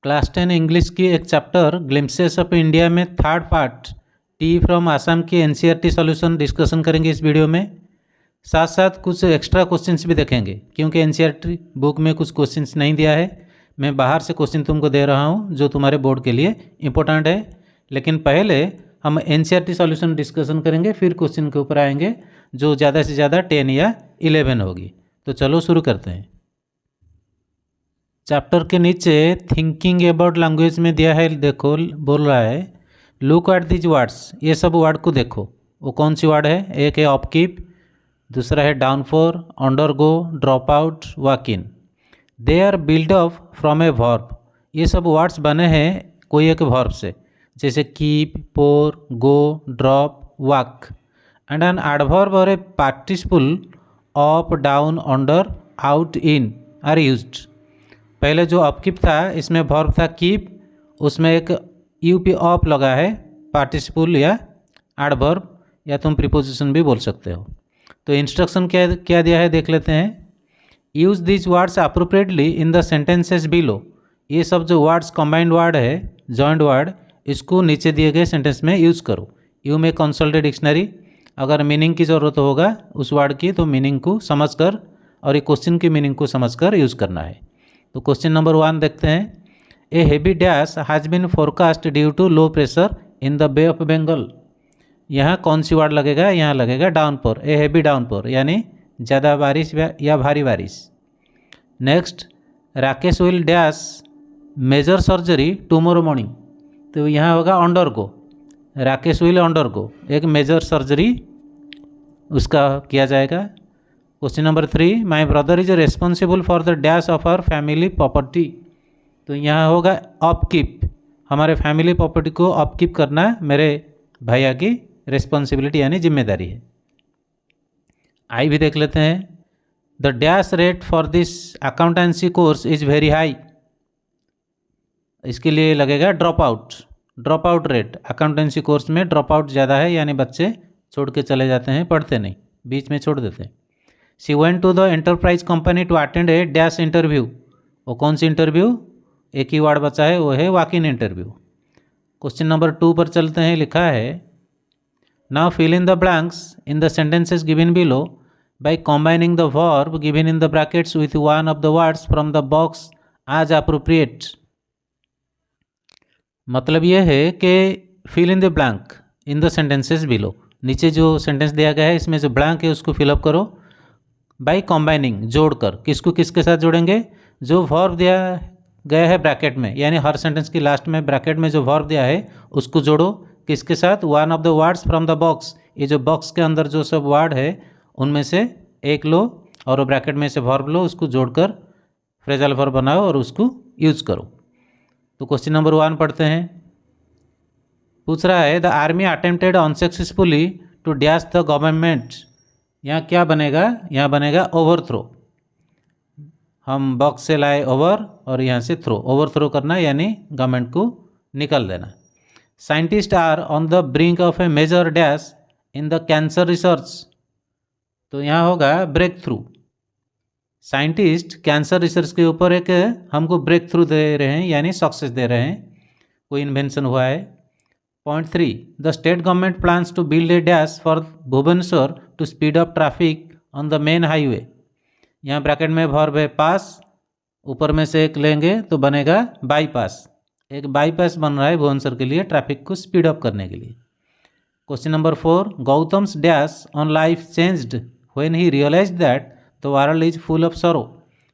Class 10 English की एक chapter glimpses of India में third part T from Assam की एनसीईआरटी सॉल्यूशन डिस्कशन करेंगे इस वीडियो में। साथ साथ कुछ एक्स्ट्रा क्वेश्चंस भी देखेंगे क्योंकि एनसीईआरटी बुक में कुछ क्वेश्चंस नहीं दिया है। मैं बाहर से क्वेश्चन तुमको दे रहा हूँ जो तुम्हारे बोर्ड के लिए इम्पोर्टेंट है। लेकिन पहले हम एनसीईआरटी सॉल्यूशन डिस्कशन करेंगे, फिर क्वेश्चन के ऊपर आएंगे जो ज़्यादा से ज़्यादा 10 या 11 होगी। तो चलो शुरू करते हैं। चैप्टर के नीचे थिंकिंग अबाउट लैंग्वेज में दिया है, देखो बोल रहा है लुक एट दिज वर्ड्स। ये सब वर्ड को देखो, वो कौन सी वर्ड है? एक है अपकीप, दूसरा है downfall, undergo, drop out, walk in. They are build up from a verb. ये सब वर्ड्स बने हैं कोई एक वर्ब से, जैसे keep, pour, go, drop, walk. And an adverb और a participle up, down, under, out, in are used. पहले जो अपकीप था इसमें वर्ब था कीप, उसमें एक यूपी ऑप लगा है, पार्टिसिपल या एडवर्ब या तुम प्रीपोजिशन भी बोल सकते हो। तो इंस्ट्रक्शन क्या क्या दिया है देख लेते हैं। Use this words appropriately in the sentences below. ये सब जो वर्ड्स कंबाइंड वर्ड है, जॉइंट वर्ड, इसको नीचे दिए गए सेंटेंस में यूज़ करो। यू में कंसल्ट डिक्शनरी, अगर मीनिंग की ज़रूरत होगा उस वर्ड की तो मीनिंग को समझकर और ये क्वेश्चन की मीनिंग को समझकर यूज़ करना है। तो क्वेश्चन नंबर 1 देखते हैं। A heavy dash has been forecast due to low pressure in the Bay of Bengal. यहाँ कौन सी वर्ड लगेगा? यहाँ लगेगा डाउनपोर। ए हेवी डाउनपोर यानी ज़्यादा बारिश या भारी बारिश। Next, Rakesh will dash major surgery tomorrow morning. तो यहाँ होगा अंडरगो। राकेश विल अंडरगो, एक मेजर सर्जरी उसका किया जाएगा। Question number 3, my brother is responsible for the dash of our family property. तो यहाँ होगा अपकीप, हमारे फैमिली प्रॉपर्टी को अपकीप करना मेरे भैया की रिस्पॉन्सिबिलिटी यानी जिम्मेदारी है। आई भी देख लेते हैं। The dash rate for this accountancy course is very high. इसके लिए लगेगा drop out. Drop out rate, accountancy course में ड्रॉप आउट ज़्यादा है यानी बच्चे छोड़ के चले जाते हैं, पढ़ते नहीं, बीच में छोड़ देते हैं। She went to the enterprise company to attend a dash interview. वो कौन सी इंटरव्यू? एक ही वर्ड बचा है, वो है walk in interview. Question number 2 पर चलते हैं। लिखा है now fill in the blanks in the sentences given below by combining the verb given in the brackets with one of the words from the box as appropriate. मतलब ये है कि fill in the blank in the sentences below, नीचे जो sentence दिया गया है इसमें जो ब्लैंक है उसको फिलअप करो बाई कॉम्बाइनिंग, जोड़कर। किसको किसके साथ जोड़ेंगे? जो वर्ब दिया गया है ब्रैकेट में, यानी हर सेंटेंस की लास्ट में ब्रैकेट में जो वर्ब दिया है उसको जोड़ो। किसके साथ? One of the words from the box. ये जो बॉक्स के अंदर जो सब वर्ड है उनमें से एक लो और ब्रैकेट में से वर्ब लो, उसको जोड़कर फ्रेजल वर्ब बनाओ और उसको यूज करो। तो क्वेश्चन नंबर 1 पढ़ते हैं। पूछ रहा है the army attempted unsuccessfully to dash the government. यहाँ क्या बनेगा? यहाँ बनेगा ओवरथ्रो। हम बॉक्स से लाए ओवर और यहाँ से थ्रो, ओवरथ्रो करना यानी गवर्नमेंट को निकल देना। Scientists are on the brink of a major dash in the cancer research. तो यहाँ होगा breakthrough. Scientists cancer research के ऊपर एक हमको ब्रेक थ्रू दे रहे हैं यानी सक्सेस दे रहे हैं, कोई इन्वेंशन हुआ है। Point 3, the state government plans to build a dash for Bhubaneswar to speed up traffic on the main highway. यहाँ ब्रैकेट में वर्ब है पास, ऊपर में से एक लेंगे तो बनेगा बाईपास। एक बाईपास बन रहा है भुवनेश्वर के लिए ट्रैफिक को स्पीड अप करने के लिए। Question number 4, Gautam's dash on life changed when he realised that the world is full of sorrow.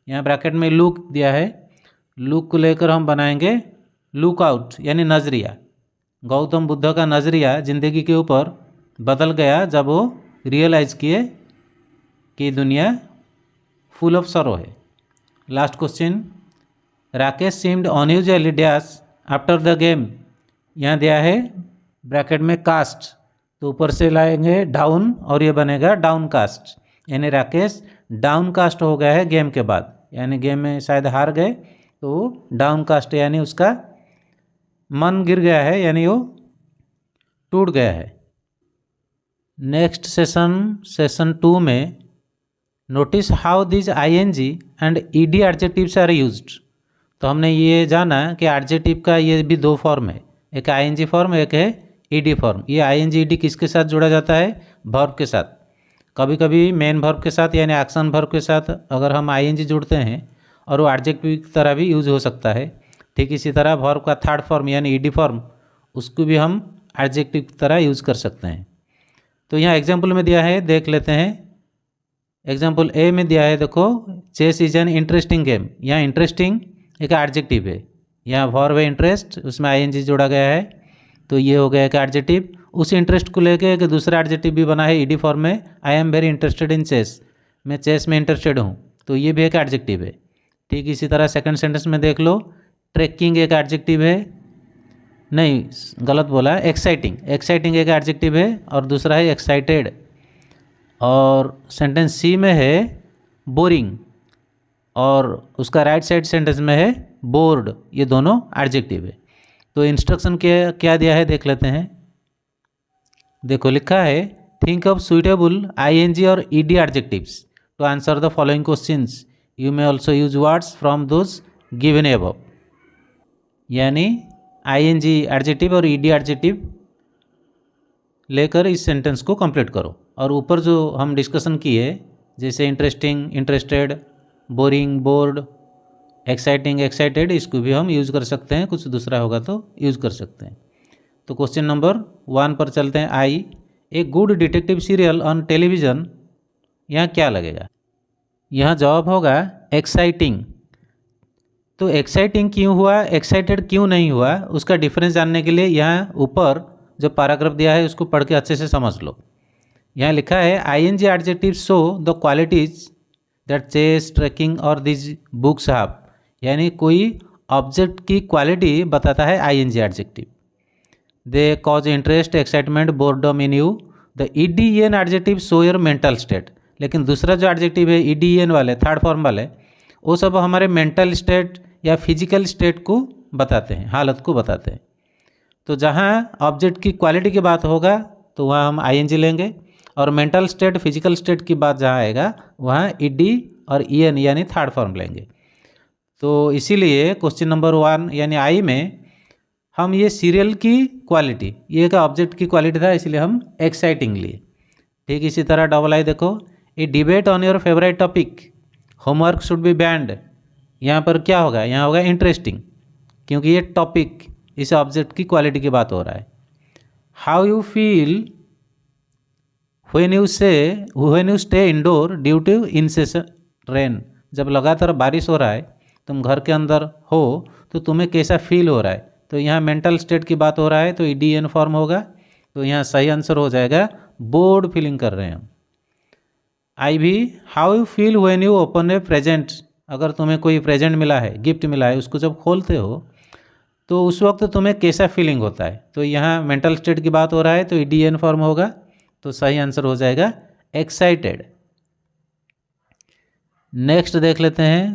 यहाँ ब्रैकेट में लुक दिया है, लुक को लेकर हम बनाएंगे लुक आउट यानी नजरिया। गौतम बुद्ध का नज़रिया ज़िंदगी के ऊपर बदल गया जब वो रियलाइज़ किए कि दुनिया फुल ऑफ सरो है। Last question, Rakesh seemed unusually dash after the game. यहाँ दिया है ब्रैकेट में कास्ट, तो ऊपर से लाएंगे डाउन और ये बनेगा डाउन कास्ट, यानी राकेश डाउन कास्ट हो गया है गेम के बाद, यानी गेम में शायद हार गए तो डाउन कास्ट यानी उसका मन गिर गया है यानी वो टूट गया है। नेक्स्ट सेशन 2 में notice how this ING and ED adjectives are used. तो हमने ये जाना कि एडजेक्टिव का ये भी दो फॉर्म है, एक आईएनजी फॉर्म, एक है ईडी फॉर्म। ये आईएनजी ईडी किसके साथ जोड़ा जाता है? वर्ब के साथ। कभी कभी मेन वर्ब के साथ यानी एक्शन वर्ब के साथ अगर हम आईएनजी जोड़ते हैं और वो एडजेक्टिव की तरह भी यूज हो सकता है। ठीक इसी तरह वर्ब का थर्ड फॉर्म यानी ईडी फॉर्म, उसको भी हम एडजेक्टिव की तरह यूज कर सकते हैं। तो यहाँ एग्जाम्पल में दिया है, देख लेते हैं। एग्जाम्पल ए में दिया है, देखो, chess is an interesting game. यहाँ इंटरेस्टिंग एक एडजेक्टिव है, यहाँ वर्ब है इंटरेस्ट, उसमें आईएनजी जोड़ा गया है, तो ये हो गया एक एडजेक्टिव। उस इंटरेस्ट को लेके एक दूसरा एडजेक्टिव भी बना है ईडी फॉर्म में, I am very interested in chess, मैं चेस में इंटरेस्टेड हूँ, तो ये भी एक एडजेक्टिव है। ठीक इसी तरह सेकंड सेंटेंस में देख लो, ट्रेकिंग एक एडजेक्टिव है, नहीं गलत बोला, एक्साइटिंग, एक्साइटिंग एक एडजेक्टिव है और दूसरा है एक्साइटेड। और सेंटेंस सी में है बोरिंग और उसका राइट साइड सेंटेंस में है बोर्ड, ये दोनों एडजेक्टिव है। तो इंस्ट्रक्शन क्या दिया है देख लेते हैं। देखो लिखा है, थिंक ऑफ सुइटेबल आईएनजी और ED adjectives to answer the following questions, you may also use words from those given above. यानी आईएनजी एडजेक्टिव और ईडी एडजेक्टिव लेकर इस सेंटेंस को कंप्लीट करो। और ऊपर जो हम डिस्कशन किए, जैसे interesting, interested, boring, board, exciting, excited, इसको भी हम यूज़ कर सकते हैं, कुछ दूसरा होगा तो यूज़ कर सकते हैं। तो क्वेश्चन नंबर 1 पर चलते हैं। I a good detective serial on television, यहाँ क्या लगेगा? यहाँ जवाब होगा एक्साइटिंग। तो एक्साइटिंग क्यों हुआ, एक्साइटेड क्यों नहीं हुआ, उसका डिफरेंस जानने के लिए यहाँ ऊपर जो पैराग्राफ दिया है उसको पढ़ के अच्छे से समझ लो। यहाँ लिखा है, ING adjective show the qualities that chase, tracking और दिस बुक्स हैव। यानी कोई ऑब्जेक्ट की क्वालिटी बताता है ING adjective. They cause interest, excitement, boredom in you. The EDN adjective show your mental state. लेकिन दूसरा जो एडजेक्टिव है ईडीएन वाले, थर्ड फॉर्म वाले, वो सब हमारे मेंटल स्टेट या फिजिकल स्टेट को बताते हैं, हालत को बताते हैं। तो जहाँ ऑब्जेक्ट की क्वालिटी की बात होगा तो वहाँ हम आईएनजी लेंगे, और मेंटल स्टेट, फिजिकल स्टेट की बात जहाँ आएगा वहाँ ईडी और ईएन यानी थर्ड फॉर्म लेंगे। तो इसीलिए क्वेश्चन नंबर 1 यानी आई में हम ये सीरियल की क्वालिटी, ये एक ऑब्जेक्ट की क्वालिटी था, इसलिए हम एक्साइटिंग लिए। ठीक इसी तरह डबल आई देखो, a debate on your favourite topic, homework should be banned. यहाँ पर क्या होगा? यहाँ होगा इंटरेस्टिंग, क्योंकि ये टॉपिक, इस ऑब्जेक्ट की क्वालिटी की बात हो रहा है। How you feel when you stay indoor due to incessant rain. जब लगातार बारिश हो रहा है, तुम घर के अंदर हो, तो तुम्हें कैसा फील हो रहा है? तो यहाँ मेंटल स्टेट की बात हो रहा है, तो ईडीएन फॉर्म होगा। तो यहाँ सही आंसर हो जाएगा बोर्ड फीलिंग कर रहे हैं हम। आई भी, how you feel when you open A present. अगर तुम्हें कोई प्रेजेंट मिला है, गिफ्ट मिला है, उसको जब खोलते हो तो उस वक्त तुम्हें कैसा फीलिंग होता है? तो यहाँ मेंटल स्टेट की बात हो रहा है, तो ईडीएन फॉर्म होगा, तो सही आंसर हो जाएगा एक्साइटेड। नेक्स्ट देख लेते हैं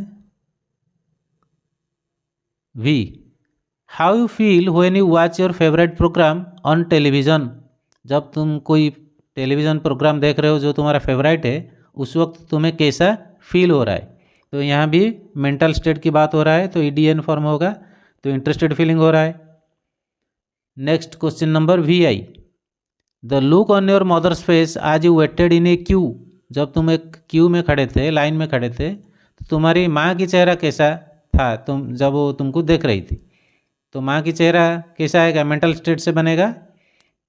V, how you feel when you watch your favourite programme on television. जब तुम कोई टेलीविज़न प्रोग्राम देख रहे हो जो तुम्हारा फेवरेट है, उस वक्त तुम्हें कैसा फील हो रहा है? तो यहाँ भी मेंटल स्टेट की बात हो रहा है, तो ईडीएन फॉर्म होगा, तो इंटरेस्टेड फीलिंग हो रहा है। Next question number V I, the look on your mother's face as you waited in a queue. जब तुम एक क्यू में खड़े थे, लाइन में खड़े थे, तो तुम्हारी माँ की चेहरा कैसा था जब वो तुमको देख रही थी? तो माँ की चेहरा कैसा आएगा? मेंटल स्टेट से बनेगा,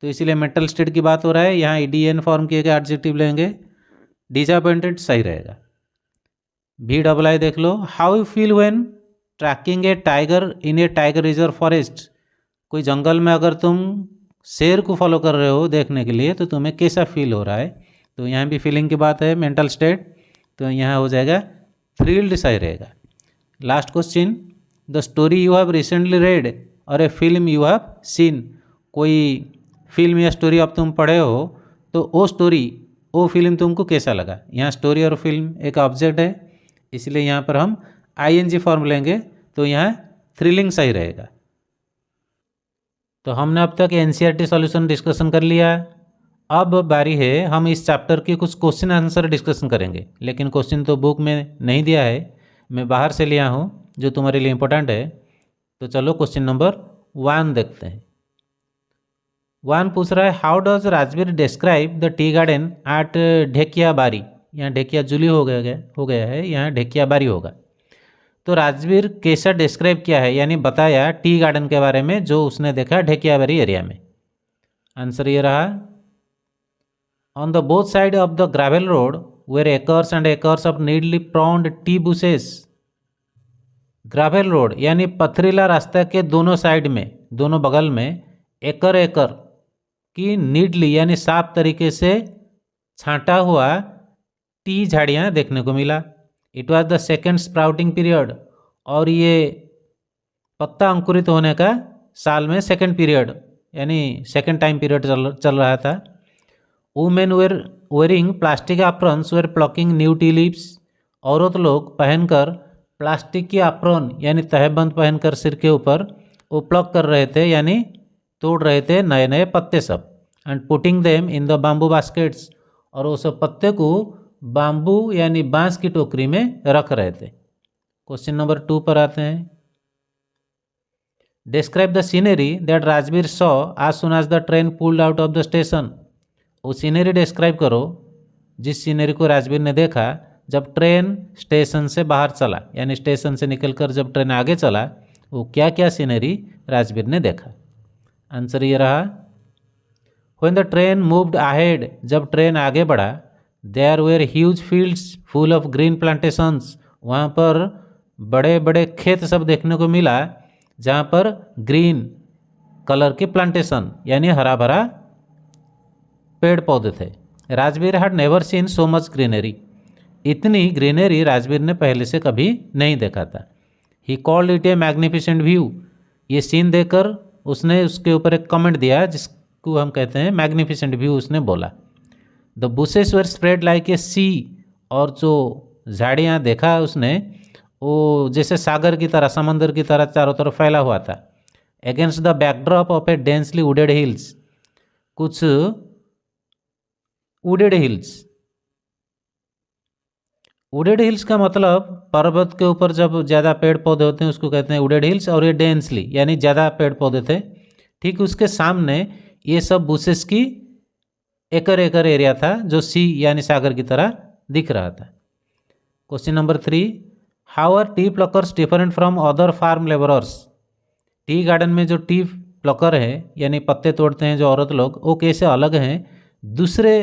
तो इसीलिए मेंटल स्टेट की बात हो रहा है। यहाँ ईडीएन फॉर्म की एक एडजेक्टिव लेंगे, डिसअपॉइंटेड सही रहेगा। भी डबल आई देख लो, how you feel when tracking a tiger in a tiger reserve forest. कोई जंगल में अगर तुम शेर को फॉलो कर रहे हो देखने के लिए, तो तुम्हें कैसा फील हो रहा है? तो यहाँ भी फीलिंग की बात है, मेंटल स्टेट, तो यहाँ हो जाएगा थ्रिल्ड सही रहेगा। Last question, the story you have recently red और ए फिल्म यू हैव सीन। कोई फिल्म या स्टोरी अब तुम पढ़े हो, तो वो स्टोरी, वो फिल्म तुमको कैसा लगा? यहाँ स्टोरी और फिल्म एक ऑब्जेक्ट है, इसलिए यहाँ पर हम आईएनजी फॉर्म लेंगे, तो यहाँ थ्रिलिंग सही रहेगा। तो हमने अब तक एनसीईआरटी सॉल्यूशन डिस्कशन कर लिया। अब बारी है हम इस चैप्टर की कुछ क्वेश्चन आंसर डिस्कशन करेंगे, लेकिन क्वेश्चन तो बुक में नहीं दिया है, मैं बाहर से लिया हूँ। जो तुम्हारे लिए इम्पोर्टेंट है। तो चलो क्वेश्चन नंबर 1 देखते हैं। 1 पूछ रहा है, how does Rajveer describe the tea garden eight Dhekiabari. यहाँ ढेकिया जुली हो गया है, यहाँ ढेकियाबारी होगा। तो राजवीर कैसा डिस्क्राइब किया है, यानी बताया टी गार्डन के बारे में जो उसने देखा ढेकियाबारी एरिया में। आंसर ये रहा, on the both side of the gravel road were acres and acres of neatly pruned tea bushes. Gravel road यानी पथरीला रास्ता के दोनों साइड में, दोनों बगल में एकड़ एकड़ की नीडली यानी साफ तरीके से छांटा हुआ टी झाड़ियाँ देखने को मिला। It was the second sprouting period, और ये पत्ता अंकुरित होने का साल में सेकेंड पीरियड यानी सेकेंड टाइम पीरियड चल रहा था। Women were wearing plastic aprons were plucking new tea leaves. औरत लोग पहनकर प्लास्टिक की एप्रॉन यानी तहबंद पहनकर सिर के ऊपर वो प्लक कर रहे थे यानी तोड़ रहे थे नए नए पत्ते सब। And putting them in the bamboo baskets, और वो सब पत्ते को बाम्बू यानी बांस की टोकरी में रख रहे थे। क्वेश्चन नंबर 2 पर आते हैं। Describe the scenery that Rajvir saw as soon as the train pulled out of the station. वो सीनरी डिस्क्राइब करो जिस सीनरी को राजवीर ने देखा जब ट्रेन स्टेशन से बाहर चला, यानी स्टेशन से निकलकर जब ट्रेन आगे चला, वो क्या क्या सीनरी राजवीर ने देखा। आंसर ये रहा, when the train moved ahead, जब ट्रेन आगे बढ़ा, there were huge fields full of green plantations, वहाँ पर बड़े बड़े खेत सब देखने को मिला जहाँ पर ग्रीन कलर के प्लांटेशन यानी हरा भरा पेड़ पौधे थे। Rajveer had never seen so much greenery, इतनी ग्रीनरी राजवीर ने पहले से कभी नहीं देखा था। He called it A magnificent view, ये सीन देखकर उसने उसके ऊपर एक कमेंट दिया जिसको हम कहते हैं मैग्निफिसेंट व्यू, उसने बोला। The bushes were spread like a sea, और जो झाड़ियाँ देखा उसने वो जैसे सागर की तरह, समंदर की तरह चारों तरफ फैला हुआ था। Against the backdrop of A densely wooded hills, कुछ वुडेड हिल्स, वुडेड हिल्स का मतलब पर्वत के ऊपर जब ज़्यादा पेड़ पौधे होते हैं उसको कहते हैं वुडेड हिल्स, और ये डेंसली यानी ज़्यादा पेड़ पौधे थे। ठीक उसके सामने ये सब बुशेस की एकड़ एकड़ एरिया था जो सी यानी सागर की तरह दिख रहा था। Question number 3, how are tea pluckers different from other farm labourers. Tea garden में जो टी प्लकर है यानी पत्ते तोड़ते हैं जो औरत लोग, वो कैसे अलग हैं दूसरे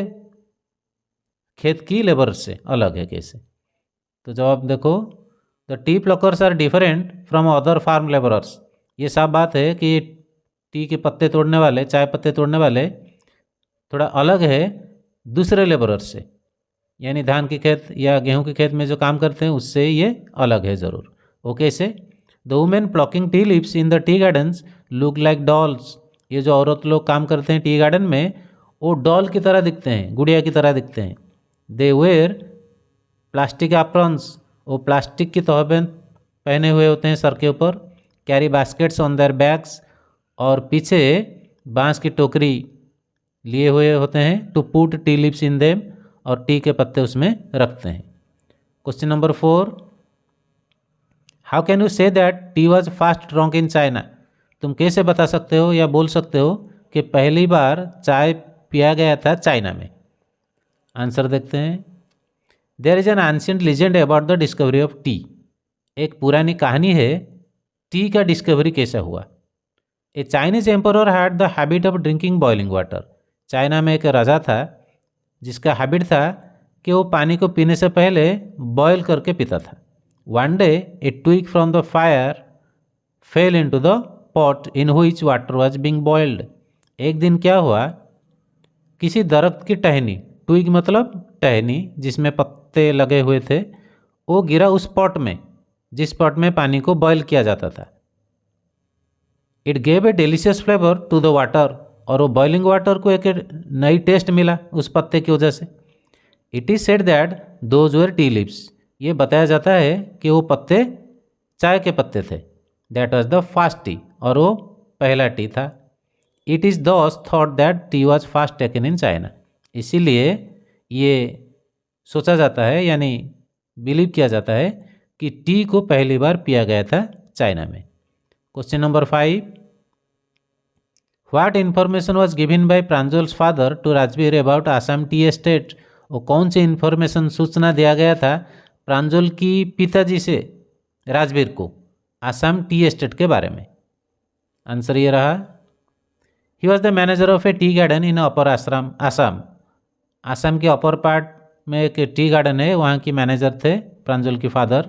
खेत की लेबर से, अलग है कैसे। तो जवाब देखो, the tea pluckers are different from other farm labourers. ये साफ बात है कि टी के पत्ते तोड़ने वाले, चाय पत्ते तोड़ने वाले थोड़ा अलग है दूसरे लेबरर से, यानी धान के खेत या गेहूं के खेत में जो काम करते हैं उससे ये अलग है ज़रूर। Okay say the women plucking tea leaves in the tea gardens look like dolls. ये जो औरत लोग काम करते हैं टी गार्डन में वो डॉल की तरह दिखते हैं, गुड़िया की तरह दिखते हैं। दे वेयर प्लास्टिक एप्रॉन्स, वो प्लास्टिक की तहबंद पहने हुए होते हैं सर के ऊपर। Carry baskets on their bags, और पीछे बांस की टोकरी लिए हुए होते हैं। To put tea leaves in them, और टी के पत्ते उसमें रखते हैं। Question number 4, how can you say that tea was fast drunk in China. तुम कैसे बता सकते हो या बोल सकते हो कि पहली बार चाय पिया गया था चाइना में। आंसर देखते हैं। There is an ancient legend about the discovery of tea. एक पुरानी कहानी है टी का डिस्कवरी कैसा हुआ। A Chinese emperor had the habit of drinking boiling water. China में एक राजा था जिसका हैबिट था कि वो पानी को पीने से पहले बॉयल करके पीता था। One day a twig from the fire fell into the pot in which water was being boiled. एक दिन क्या हुआ, किसी दरख्त की टहनी, ट्विग मतलब टहनी जिसमें पत्ते लगे हुए थे, वो गिरा उस पॉट में जिस पॉट में पानी को बॉयल किया जाता था। It gave a delicious flavour to the water, और वो बॉइलिंग वाटर को एक नई टेस्ट मिला उस पत्ते की वजह से। It is said that those were tea leaves. ये बताया जाता है कि वो पत्ते चाय के पत्ते थे। That was the fast T, और वो पहला टी था। इट इज़ दस thought that tea was fast taken in China. इसीलिए ये सोचा जाता है यानी बिलीव किया जाता है कि टी को पहली बार पिया गया था चाइना में। Question number 5, what information was given by Pranjal's father to Rajvir about Assam tea estate. वो कौन सी इन्फॉर्मेशन सूचना दिया गया था प्रांजल की पिताजी से राजवीर को आसाम टी एस्टेट के बारे में। आंसर ये रहा, he was the manager of a tea garden in upper Assam. Assam के अपर पार्ट में एक टी गार्डन है, वहाँ की मैनेजर थे प्रांजल के father.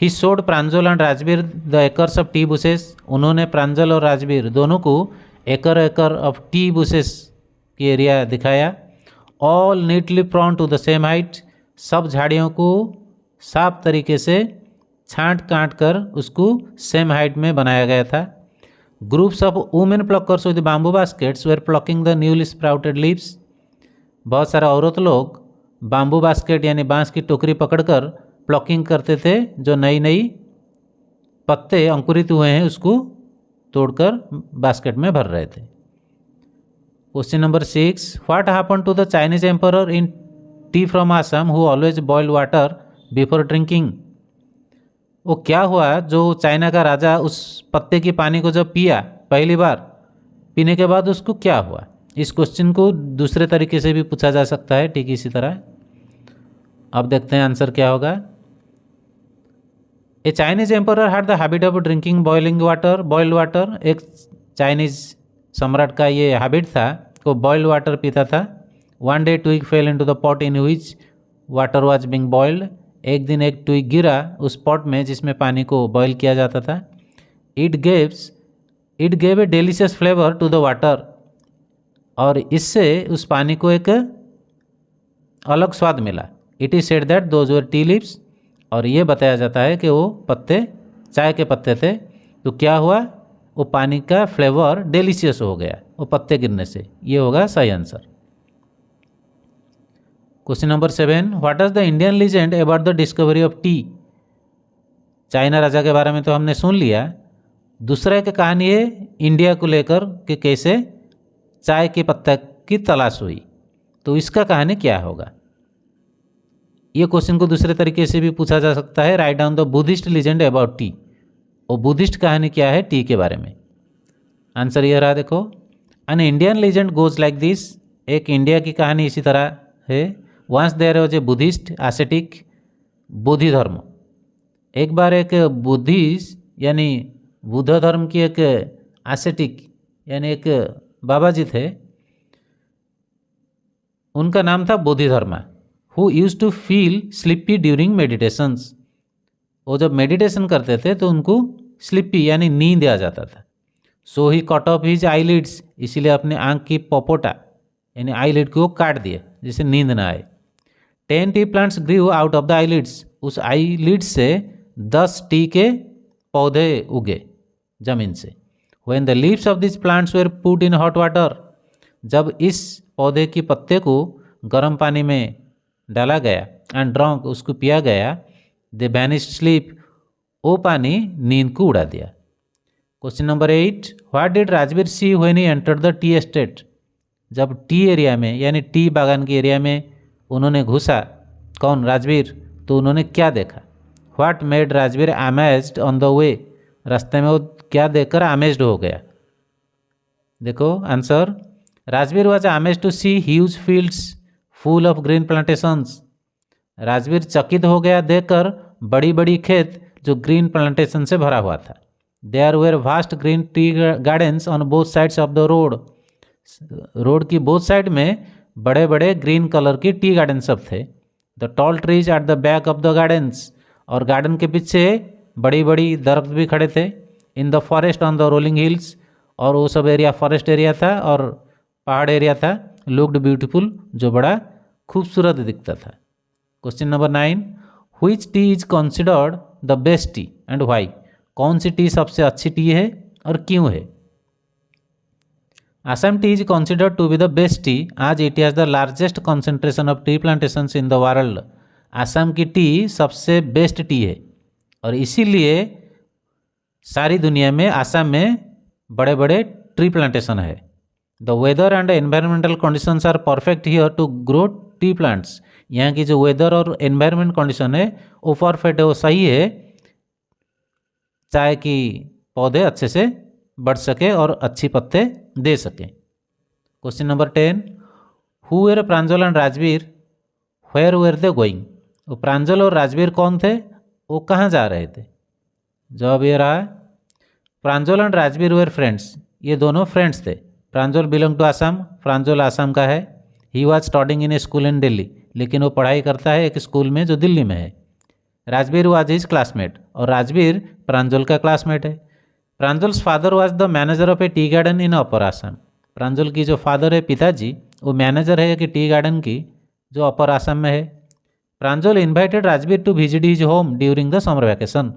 He showed Pranjal and Rajvir the acres of tea bushes. उन्होंने प्रांजल और राजवीर दोनों को एकड़ ऑफ टी बुशेस की एरिया दिखाया। All neatly pruned to the same height. सब झाड़ियों को साफ तरीके से छांट काट कर उसको सेम हाइट में बनाया गया था। Groups of women pluckers with bamboo baskets were plucking the newly sprouted leaves. बहुत सारे औरत लोग बाम्बू बास्केट यानी बांस की टोकरी पकड़कर प्लकिंग करते थे, जो नई नई पत्ते अंकुरित हुए हैं उसको तोड़कर बास्केट में भर रहे थे। Question number 6, what happen to the Chinese emperor in tea from Assam who always boiled water before drinking. वो क्या हुआ जो चाइना का राजा उस पत्ते की पानी को जब पिया पहली बार, पीने के बाद उसको क्या हुआ। इस क्वेश्चन को दूसरे तरीके से भी पूछा जा सकता है, ठीक इसी तरह। अब देखते हैं आंसर क्या होगा। A Chinese emperor had the habit of drinking boiling water. Boiled water, एक चाइनीज सम्राट का ये हैबिट था, वो बॉइल्ड वाटर पीता था। One day twig fell into the pot in which water was being boiled. एक दिन एक ट्विग गिरा उस पॉट में जिसमें पानी को बॉयल किया जाता था। It gave a delicious flavour to the water. और इससे उस पानी को एक अलग स्वाद मिला। It is said that those were tea leaves. और ये बताया जाता है कि वो पत्ते चाय के पत्ते थे। तो क्या हुआ, वो पानी का फ्लेवर डेलिशियस हो गया वो पत्ते गिरने से। ये होगा सही answer. Question number 7, what is the Indian legend about the discovery of tea. China राजा के बारे में तो हमने सुन लिया, दूसरा एक कहानी है इंडिया को लेकर कि कैसे चाय के पत्ते की तलाश हुई। तो इसका कहानी क्या होगा। ये क्वेश्चन को दूसरे तरीके से भी पूछा जा सकता है, write down the Buddhist legend about T. और बुद्धिस्ट कहानी क्या है टी के बारे में। आंसर ये रहा, देखो, an Indian legend goes like this. एक इंडिया की कहानी इसी तरह है। Once there was a Buddhist ascetic, Bodhi Dharma. एक बार एक बुद्धिस्ट यानी बुद्ध धर्म की एक एसेटिक यानी एक बाबा जी थे, उनका नाम था Bodhi Dharma. Who used to feel sleepy during meditations. वो जब मेडिटेशन करते थे तो उनको स्लिपी यानी नींद आ जाता था। सो ही कट ऑफ हिज आईलिड्स, इसीलिए अपने आंख की पपोटा यानी आईलिड को काट दिए जिससे नींद ना आए। 10 tea plants grew out of the eyelids. उस आईलिड से 10 टी के पौधे उगे जमीन से। When the leaves of this plants were put in hot water, जब इस पौधे की पत्ते को गर्म पानी में डाला गया एंड ड्रंक, उसको पिया गया, दे वैनिश्ड स्लीप, वो पानी नींद को उड़ा दिया। Question number 8, what did Rajveer see when he entered the tea estate. जब टी एरिया में यानी टी बागान के एरिया में उन्होंने घुसा, कौन, राजवीर, तो उन्होंने क्या देखा। What made Rajveer amazed on the way, रास्ते में वो क्या देखकर अमेज्ड हो गया। देखो answer, Rajveer was amazed to see huge fields full of green plantations. Rajveer चकित हो गया देखकर बड़ी बड़ी खेत जो ग्रीन प्लांटेशन से भरा हुआ था। There were vast green tea gardens on both sides of the road. Road की बोथ साइड में बड़े बड़े ग्रीन कलर की टी गार्डन सब थे। The tall trees at the back of the gardens, और गार्डन के पीछे बड़ी बड़ी दरख्त भी खड़े थे। In the forest on the rolling hills, और वो सब एरिया फॉरेस्ट एरिया था और पहाड़ एरिया था। लुक्ड ब्यूटीफुल, जो बड़ा खूबसूरत दिखता था। Question number 9, which T is considered the best T and why. कौन सी टी सबसे अच्छी टी है और क्यों है। Assam tea is considered to be the best tea as it has the largest concentration of tea plantations in the world. Assam की T सबसे best T है और इसीलिए सारी दुनिया में असम में बड़े बड़े ट्री प्लांटेशन है। The weather and environmental conditions are perfect here to grow tea plants. यहाँ की जो वेदर और एनवायरनमेंट कंडीशन है वो परफेक्ट है, वो सही है, चाय की पौधे अच्छे से बढ़ सके और अच्छी पत्ते दे सके। Question number 10, who were Pranjal and Rajveer, where were they going. वो प्रांजल और राजवीर कौन थे, वो कहाँ जा रहे थे। जवाब ये रहा, प्रांजल एंड राजवीर वेर फ्रेंड्स, ये दोनों फ्रेंड्स थे। प्रांजल बिलोंग टू आसाम, प्रांजल आसाम का है। He was studying in A school इन दिल्ली, लेकिन वो पढ़ाई करता है एक स्कूल में जो दिल्ली में है। राजवीर वाज हिज क्लासमेट, और राजवीर प्रांजल का क्लासमेट है। Pranjal's father was the manager of a tea garden in upper Assam, Pranjal की जो फादर है पिताजी, वो मैनेजर है कि टी गार्डन की जो अपर आसाम में है। Pranjal invited Rajvir to visit his home during the summer vacation,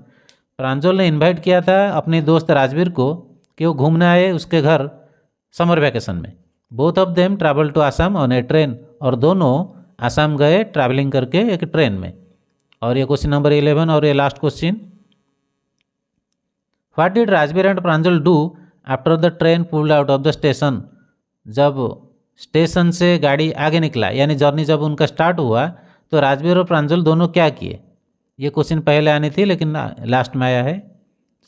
Pranjal ने इन्वाइट किया था अपने दोस्त राजवीर को कि वो घूमने आए उसके घर समर वैकेशन में। Both of them travel to Assam on a train, और दोनों आसाम गए ट्रैवलिंग करके एक ट्रेन में। और ये क्वेश्चन नंबर 11 और ये last question, what did Rajveer and Pranjal do after the train pulled out of the station. जब स्टेशन से गाड़ी आगे निकला, यानी जर्नी जब उनका स्टार्ट हुआ, तो राजवीर और प्रांजल दोनों क्या किए। ये क्वेश्चन पहले आनी थी लेकिन लास्ट में आया है,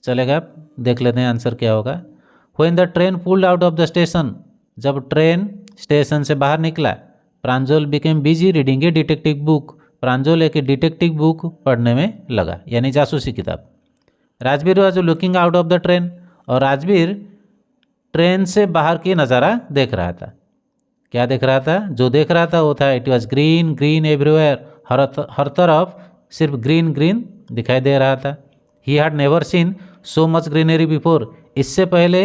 चलेगा देख लेते हैं आंसर क्या होगा। When the train pulled out of the station, जब ट्रेन स्टेशन से बाहर निकला, Pranjal became busy reading a detective book, Pranjal एक डिटेक्टिव बुक पढ़ने में लगा, यानी जासूसी किताब। Rajvir was looking out of the train, और राजवीर ट्रेन से बाहर की नज़ारा देख रहा था। क्या देख रहा था, जो देख रहा था वो था it was green green everywhere, हर तरफ सिर्फ ग्रीन ग्रीन दिखाई दे रहा था। He had never seen so much greenery before, इससे पहले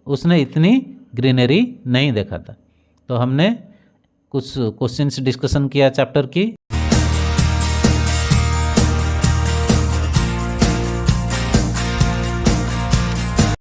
उसने इतनी ग्रीनरी नहीं देखा था। तो हमने कुछ क्वेश्चंस डिस्कशन किया चैप्टर की।